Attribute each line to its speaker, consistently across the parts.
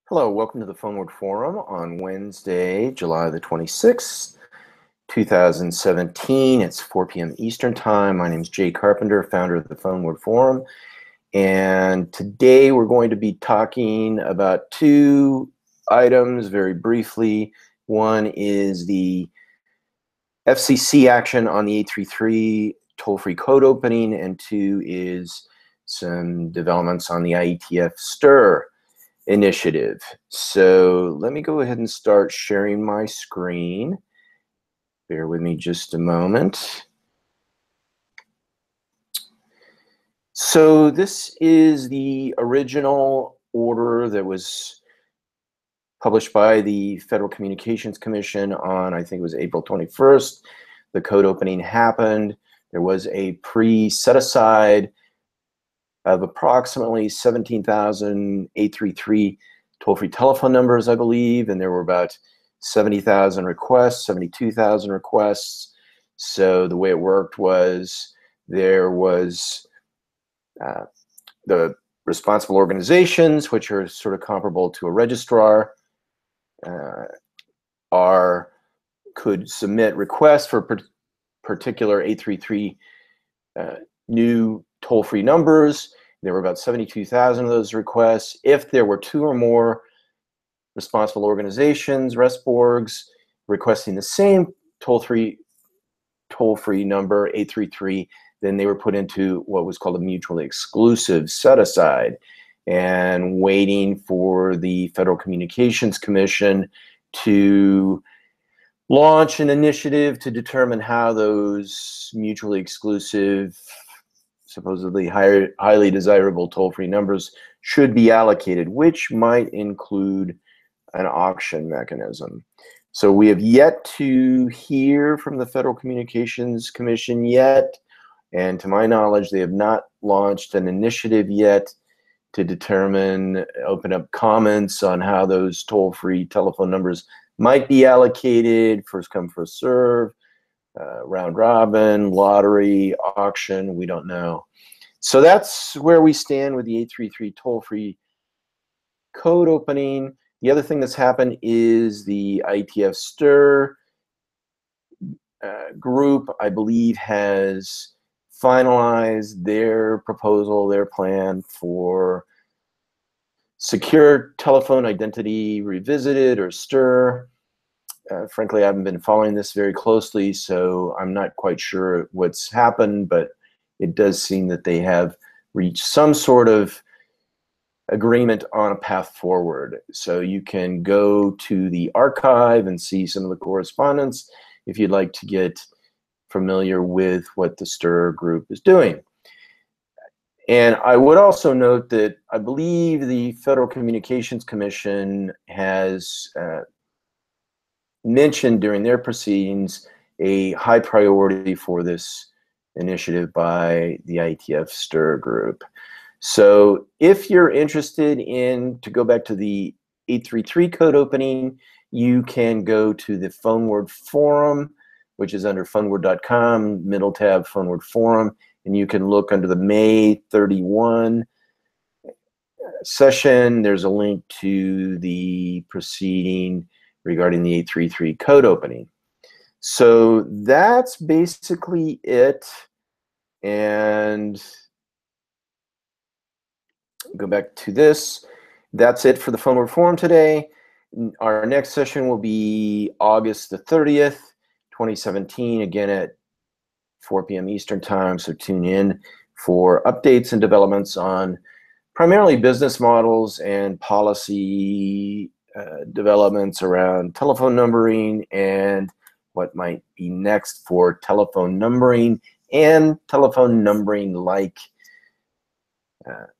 Speaker 1: Hello, welcome to the PhoneWord Forum on Wednesday, July the 26th, 2017. It's 4 p.m. Eastern Time. My name is Jay Carpenter, founder of the PhoneWord Forum. And today we're going to be talking about two items very briefly. One is the FCC action on the 833 toll-free code opening, and two is some developments on the IETF STIR initiative. So let me go ahead and start sharing my screen. Bear with me just a moment. So this is the original order that was published by the Federal Communications Commission on, I think it was April 21st. The code opening happened. There was a pre-set-aside of approximately 17,833 toll-free telephone numbers, I believe, and there were about 70,000 requests, 72,000 requests. So the way it worked was there was the responsible organizations, which are sort of comparable to a registrar, could submit requests for particular 833 new toll-free numbers. There were about 72,000 of those requests. If there were two or more responsible organizations, RESPORGs, requesting the same toll-free number, 833, then they were put into what was called a mutually exclusive set-aside, and waiting for the Federal Communications Commission to launch an initiative to determine how those mutually exclusive, supposedly highly desirable toll-free numbers should be allocated, which might include an auction mechanism. So we have yet to hear from the Federal Communications Commission yet, and to my knowledge, they have not launched an initiative yet to determine, open up comments on how those toll-free telephone numbers might be allocated, first come, first serve, round robin, lottery, auction, we don't know. So that's where we stand with the 833 toll-free code opening. The other thing that's happened is the IETF STIR group, I believe, has finalized their proposal, their plan for Secure Telephone Identity Revisited, or STIR. Frankly, I haven't been following this very closely, so I'm not quite sure what's happened, but it does seem that they have reached some sort of agreement on a path forward. So you can go to the archive and see some of the correspondence if you'd like to get familiar with what the STIR group is doing. And I would also note that I believe the Federal Communications Commission has mentioned during their proceedings a high priority for this initiative by the IETF STIR group. So if you're interested in, to go back to the 833 code opening, you can go to the PhoneWord Forum, which is under phoneword.com, middle tab, PhoneWord Forum, and you can look under the May 31 session. There's a link to the proceeding regarding the 833 code opening. So that's basically it. And go back to this. That's it for the PhoneWord Forum today. Our next session will be August the 30th, 2017, again at 4 p.m. Eastern Time, so tune in for updates and developments on primarily business models and policy developments around telephone numbering and what might be next for telephone numbering and telephone numbering-like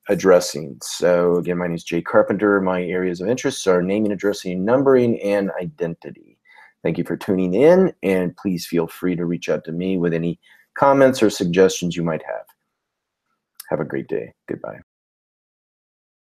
Speaker 1: addressing. So again, my name is Jay Carpenter. My areas of interest are naming, addressing, numbering, and identity. Thank you for tuning in, and please feel free to reach out to me with any comments or suggestions you might have. Have a great day. Goodbye.